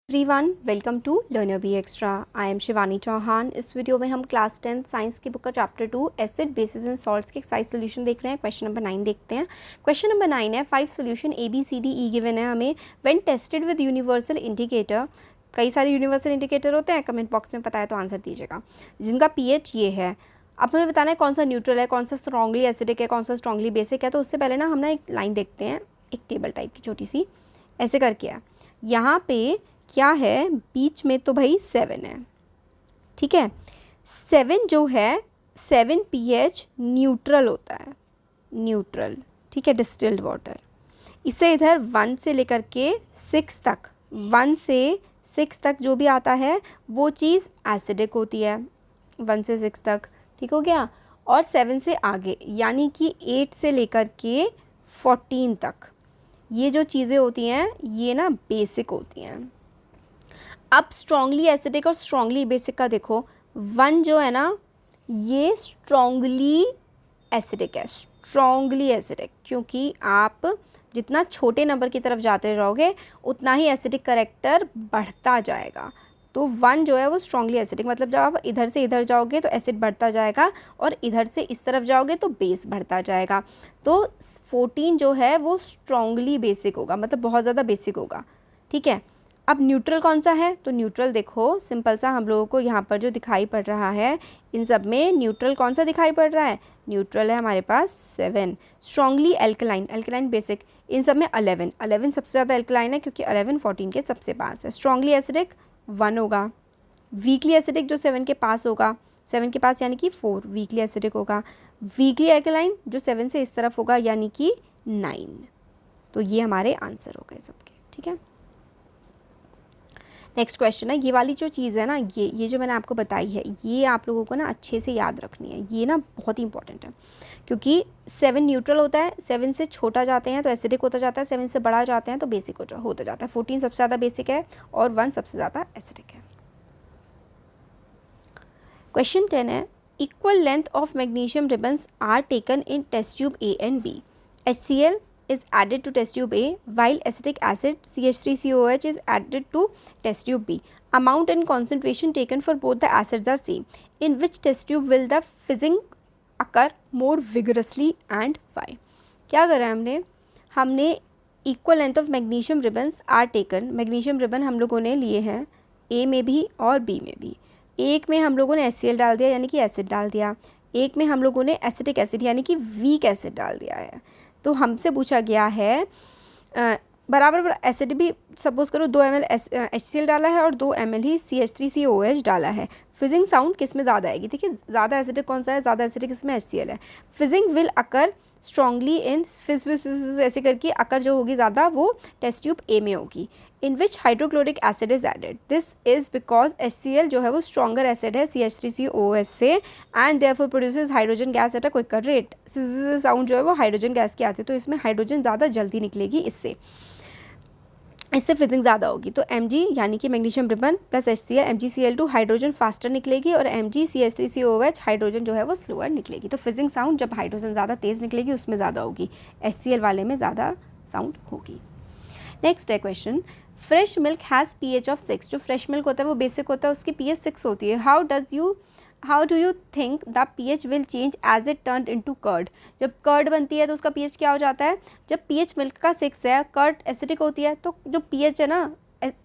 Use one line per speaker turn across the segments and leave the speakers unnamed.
Everyone welcome to learner B extra. I am Shivani Chauhan. इस video में हम क्लास 10 साइंस की बुक का chapter 2 acid bases and salts के एक्सरसाइज सोल्यूशन देख रहे हैं। क्वेश्चन नंबर 9 देखते हैं। क्वेश्चन नंबर 9 है 5 solution A B C D E given है हमें। When tested with universal indicator, कई सारे यूनिवर्सल इंडिकेटर होते हैं, कमेंट बॉक्स में पता है तो आंसर दीजिएगा, जिनका पीएच ये है। अब हमें बताना है कौन सा न्यूट्रल है, कौन सा स्ट्रॉन्गली एसिडिक है, कौन सा स्ट्रॉन्गली बेसिक है। तो उससे पहले ना हम ना एक लाइन देखते हैं, एक टेबल टाइप की छोटी सी, ऐसे करके है। यहाँ पे क्या है बीच में, तो भाई 7 है, ठीक है। 7 जो है 7 पीएच न्यूट्रल होता है, न्यूट्रल, ठीक है, डिस्टिल्ड वाटर। इसे इधर 1 से लेकर के 6 तक, 1 से 6 तक जो भी आता है वो चीज़ एसिडिक होती है, 1 से 6 तक, ठीक हो गया। और 7 से आगे यानी कि 8 से लेकर के 14 तक ये जो चीज़ें होती हैं ये ना बेसिक होती हैं। अब स्ट्रॉन्गली एसिडिक और स्ट्रॉन्गली बेसिक का देखो, 1 जो है ना ये स्ट्रॉन्गली एसिडिक है, स्ट्रॉन्गली एसिडिक, क्योंकि आप जितना छोटे नंबर की तरफ जाते जाओगे उतना ही एसिडिक करेक्टर बढ़ता जाएगा। तो 1 जो है वो स्ट्रॉन्गली एसिडिक, मतलब जब आप इधर से इधर जाओगे तो एसिड बढ़ता जाएगा और इधर से इस तरफ जाओगे तो बेस बढ़ता जाएगा। तो 14 जो है वो स्ट्रॉन्गली बेसिक होगा, मतलब बहुत ज़्यादा बेसिक होगा, ठीक है। अब न्यूट्रल कौन सा है, तो न्यूट्रल देखो सिंपल सा हम लोगों को यहाँ पर जो दिखाई पड़ रहा है, इन सब में न्यूट्रल कौन सा दिखाई पड़ रहा है, न्यूट्रल है हमारे पास 7। स्ट्रॉन्गली एल्कलाइन, एल्कलाइन बेसिक, इन सब में 11 सबसे ज़्यादा एल्कलाइन है क्योंकि 11 14 के सबसे पास है। स्ट्रॉन्गली एसिडिक 1 होगा, वीकली एसिडिक जो 7 के पास होगा, 7 के पास यानी कि 4 वीकली एसिडिक होगा। वीकली एल्कलाइन जो 7 से इस तरफ होगा यानी कि 9। तो ये हमारे आंसर हो गए सबके, ठीक है। नेक्स्ट क्वेश्चन है, ये वाली जो चीज़ है ना, ये जो मैंने आपको बताई है ये आप लोगों को ना अच्छे से याद रखनी है, ये ना बहुत ही इंपॉर्टेंट है क्योंकि 7 न्यूट्रल होता है, 7 से छोटा जाते हैं तो एसिडिक होता जाता है, 7 से बड़ा जाते हैं तो बेसिक होता जाता है। 14 सबसे ज़्यादा बेसिक है और 1 सबसे ज़्यादा एसिडिक है। क्वेश्चन 10 है, equal length of magnesium ribbons are taken in test tube A and B. HCl is added to test tube A while acetic acid CH3COOH is added to test tube B. Amount and concentration taken for both the acids are same. In which test tube will the fizzing occur more vigorously and why? क्या करा है हमने equal length of magnesium ribbons are taken, magnesium ribbon हम लोगों ने लिए हैं ए में भी और बी में भी। एक में हम लोगों ने HCl डाल दिया यानी कि एसिड डाल दिया, एक में हम लोगों ने एसिटिक एसिड यानी कि वीक एसिड डाल दिया है। तो हमसे पूछा गया है बराबर एसिड भी, सपोज करो 2 ml HCl डाला है और 2 ml ही CH3COOH डाला है। फिजिंग साउंड किस में ज़्यादा आएगी, ठीक है, ज़्यादा एसिडिक कौन सा है, ज़्यादा एसिडिक इसमें HCl है। फिजिंग विल अकर स्ट्रॉन्गली इन फिज ऐसे करके अकर जो होगी ज़्यादा वो टेस्ट ट्यूब ए में होगी। In which hydrochloric acid is added, this is because HCl जो है वो स्ट्रॉन्गर एसिड है CH3COOH से and therefore produces hydrogen gas at a quicker rate. Sound जो है वो हाइड्रोजन गैस की आती है तो इसमें हाइड्रोजन ज़्यादा जल्दी निकलेगी, इससे फिजिंग ज़्यादा होगी। तो Mg यानी कि magnesium ribbon plus HCl MgCl2 hydrogen faster निकलेगी और MgCH3COOH हाइड्रोजन जो है वो स्लोअर निकलेगी। तो फिजिंग साउंड जब हाइड्रोजन ज़्यादा तेज़ निकलेगी उसमें ज़्यादा होगी, HCl वाले में ज़्यादा साउंड होगी। नेक्स्ट है question, fresh milk has pH of 6। जो फ्रेश मिल्क होता है वो बेसिक होता है, उसकी pH 6 होती है। How do you think the pH will change as it turn into curd. जब कर्ड बनती है तो उसका pH क्या हो जाता है, जब pH मिल्क का 6 है, कर्ड एसिडिक होती है, तो जो pH है ना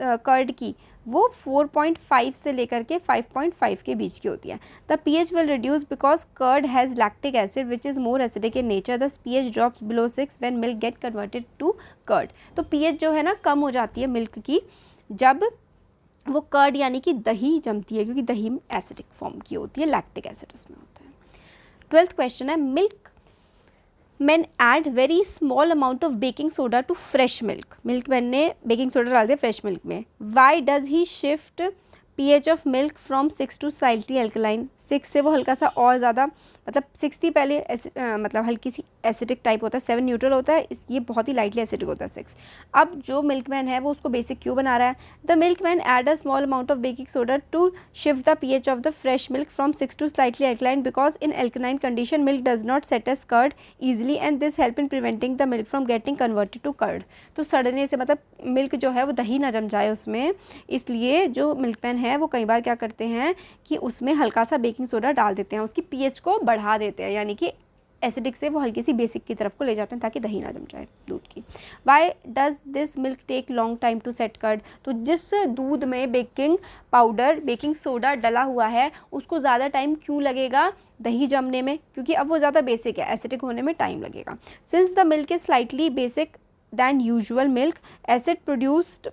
कर्ड की वो 4.5 से लेकर के 5.5 के बीच की होती है। The pH will reduce because curd has lactic acid which is more acidic in nature, thus pH drops below 6 when milk get converted to curd. तो pH जो है ना कम हो जाती है मिल्क की जब वो कर्ड यानी कि दही जमती है, क्योंकि दही एसिडिक फॉर्म की होती है, लैक्टिक एसिड उसमें होता है। 12th क्वेश्चन है, milk man add very small amount of baking soda to fresh milk. Milk man ने बेकिंग सोडा डाल दिया फ्रेश मिल्क में। Why does he shift pH of milk from 6 to slightly alkaline, 6 से वो हल्का सा और ज़्यादा, मतलब 6 थी पहले मतलब हल्की सी एसिडिक टाइप होता है, 7 न्यूट्रल होता है, ये बहुत ही लाइटली एसिडिक होता है 6। अब जो मिल्कमैन है वो उसको बेसिक क्यों बना रहा है? The milkman add a small amount of baking soda to shift the pH of the fresh milk from 6 to slightly alkaline because in alkaline condition milk does not set as curd easily and this help in preventing the milk from getting converted to curd. तो सड़ने से मतलब milk जो है वो दही ना जम जाए उसमें, इसलिए जो मिल्कमैन है वो कई बार क्या करते हैं कि उसमें हल्का सा बेकिंग सोडा डाल देते हैं, उसकी pH को बढ़ा देते हैं, यानी कि एसिडिक से वो हल्की सी बेसिक की तरफ को ले जाते हैं ताकि दही ना जम जाए दूध की। Why does this milk take long time to set curd? तो जिस दूध में बेकिंग पाउडर बेकिंग सोडा डला हुआ है उसको ज़्यादा टाइम क्यों लगेगा दही जमने में? क्योंकि अब वो ज़्यादा बेसिक है, एसिडिक होने में टाइम लगेगा। Since the milk is slightly basic then usual milk, acid produced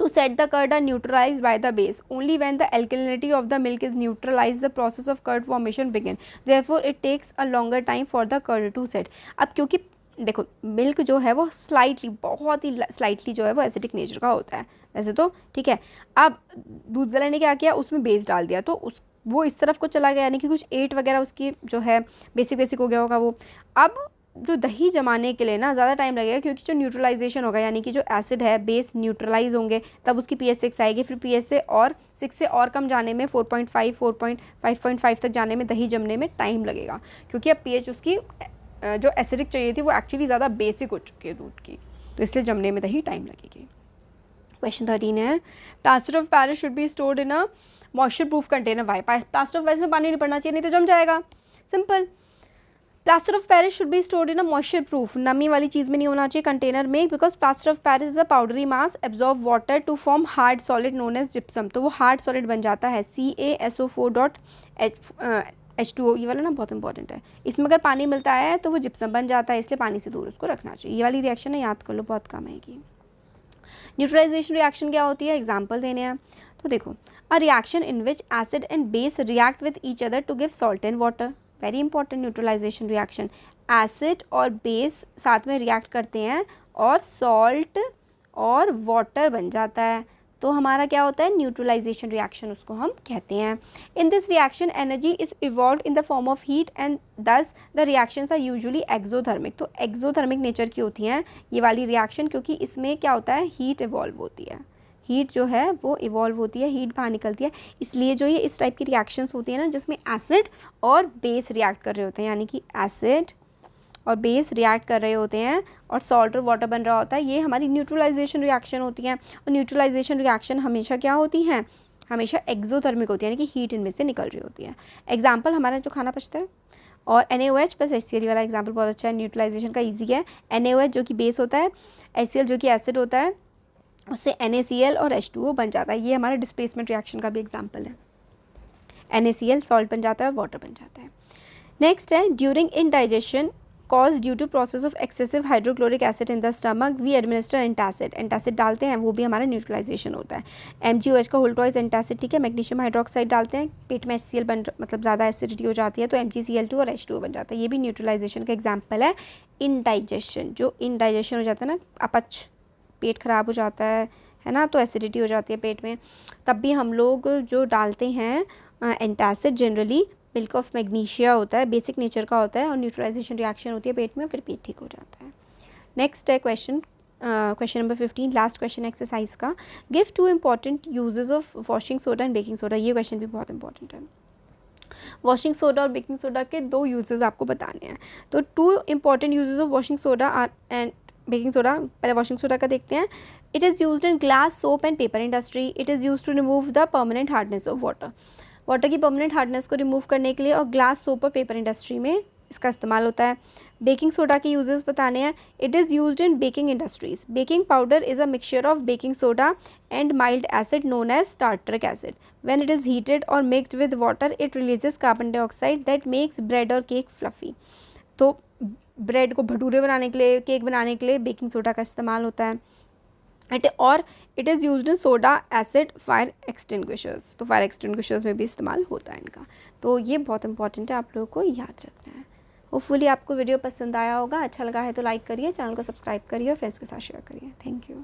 to set the curd are neutralized by the base. Only when the alkalinity of the milk is neutralized the process of curd formation begin. Therefore it takes a longer time for the curd to set. अब क्योंकि देखो milk जो है वो slightly बहुत ही slightly जो है वो एसिडिक नेचर का होता है वैसे तो, ठीक है। अब दूध जला ने क्या किया, उसमें बेस डाल दिया तो उस वो इस तरफ को चला गया, यानी कि कुछ 8 वगैरह उसकी जो है बेसिक हो गया होगा वो। अब जो दही जमाने के लिए ना ज़्यादा टाइम लगेगा क्योंकि जो न्यूट्रलाइजेशन होगा, यानी कि जो एसिड है बेस न्यूट्रलाइज होंगे तब उसकी pH 6 आएगी, फिर pH से और 6 से और कम जाने में 4.5 4.5 तक जाने में दही जमने में टाइम लगेगा, क्योंकि अब pH उसकी जो एसिडिक चाहिए थी वो एक्चुअली ज़्यादा बेसिक हो चुकी है दूध की, तो इसलिए जमने में दही टाइम लगेगी। क्वेश्चन 13 है plaster of Paris should be stored in a moisture proof container. Why? Plaster of Paris में पानी नहीं पड़ना चाहिए, नहीं तो जम जाएगा, simple. Plaster of Paris should be stored in a moisture proof, नमी वाली चीज़ में नहीं होना चाहिए कंटेनर में, because plaster of Paris is a powdery mass absorb water to form hard solid known as gypsum. तो वो हार्ड सॉलिड बन जाता है CaSO4.H2O, ये वाला ना बहुत इंपॉर्टेंट है, इसमें अगर पानी मिलता है तो वो जिप्सम बन जाता है, इसलिए पानी से दूर उसको रखना चाहिए। ये वाली रिएक्शन है, याद कर लो, बहुत काम आएगी। न्यूट्रलाइजेशन रिएक्शन क्या होती है, एग्जाम्पल देने हैं तो देखो, a reaction in which acid and base react with each other to give salt and water, very important neutralization reaction. Acid और बेस साथ में रिएक्ट करते हैं और सॉल्ट और वाटर बन जाता है, तो हमारा क्या होता है, न्यूट्रलाइजेशन रिएक्शन उसको हम कहते हैं। In this reaction energy is evolve in the form of heat and thus the reactions are usually exothermic. तो एक्सोथर्मिक नेचर की होती हैं ये वाली रिएक्शन, क्योंकि इसमें क्या होता है, हीट इवॉल्व होती है, हीट जो है वो इवॉल्व होती है, हीट बाहर निकलती है, इसलिए जो ये इस टाइप की रिएक्शंस होती है ना जिसमें एसिड और बेस रिएक्ट कर रहे होते हैं, यानी कि एसिड और बेस रिएक्ट कर रहे होते हैं और सॉल्ट और वाटर बन रहा होता है, ये हमारी न्यूट्रलाइजेशन रिएक्शन होती हैं। और न्यूट्रलाइजेशन रिएक्शन हमेशा क्या होती हैं, हमेशा एक्सोथर्मिक होती है, यानी कि हीट इनमें से निकल रही होती है। एग्जाम्पल हमारा जो खाना पचता है, और NaOH प्लस HCl वाला एग्जाम्पल बहुत अच्छा है, न्यूट्रलाइजेशन का ईजी है। NaOH जो कि बेस होता है, HCl जो कि एसिड होता है, उससे NaCl और H2O बन जाता है, ये हमारा डिस्प्लेसमेंट रिएक्शन का भी एग्जाम्पल है। NaCl सॉल्ट बन जाता है और वाटर बन जाता है। नेक्स्ट है during indigestion cause due to process of excessive hydrochloric acid in the stomach we administer antacid. Antacid डालते हैं, वो भी हमारा न्यूट्रलाइजेशन होता है। MgOH का होल ट्वाइस एंटासिड, ठीक है। मैग्नीशियम हाइड्रोक्साइड डालते हैं, पेट में HCl बन मतलब ज़्यादा एसिडिटी हो जाती है तो MgCl2 और H2O बन जाता है, ये भी न्यूट्रलाइजेशन का एग्जाम्पल है। इनडाइजेशन, जो इनडाइजेशन हो जाता है ना, अपच, पेट खराब हो जाता है ना, तो एसिडिटी हो जाती है पेट में, तब भी हम लोग जो डालते हैं antacid, generally milk of magnesia होता है, बेसिक नेचर का होता है, और न्यूट्रलाइजेशन रिएक्शन होती है पेट में, फिर पेट ठीक हो जाता है। नेक्स्ट है question number 15, last question exercise का। Give 2 important uses of washing soda and baking soda. ये क्वेश्चन भी बहुत इंपॉर्टेंट है। वॉशिंग सोडा और बेकिंग सोडा के 2 यूजेस आपको बताने हैं। तो 2 important uses of washing soda are and baking soda. पहले वॉशिंग सोडा का देखते हैं। It is used in glass, soap and paper industry. It is used to remove the permanent hardness of water. Water की permanent hardness को remove करने के लिए और ग्लास, सोप और पेपर इंडस्ट्री में इसका इस्तेमाल होता है। बेकिंग सोडा के यूजेस बताने हैं। It is used in baking industries. Baking powder is a mixture of baking soda and mild acid known as tartaric acid. When it is heated और mixed with water it releases carbon dioxide that makes bread और cake fluffy. तो bread को भटूरे बनाने के लिए, cake बनाने के लिए बेकिंग सोडा का इस्तेमाल होता है। It is used in soda acid fire extinguishers. तो फायर एक्सटिंग्विशर्स में भी इस्तेमाल होता है इनका। तो ये बहुत इंपॉर्टेंट है, आप लोगों को याद रखना है। होपफुली आपको वीडियो पसंद आया होगा, अच्छा लगा है तो लाइक करिए, चैनल को सब्सक्राइब करिए और फ्रेंड्स के साथ शेयर करिए। Thank you.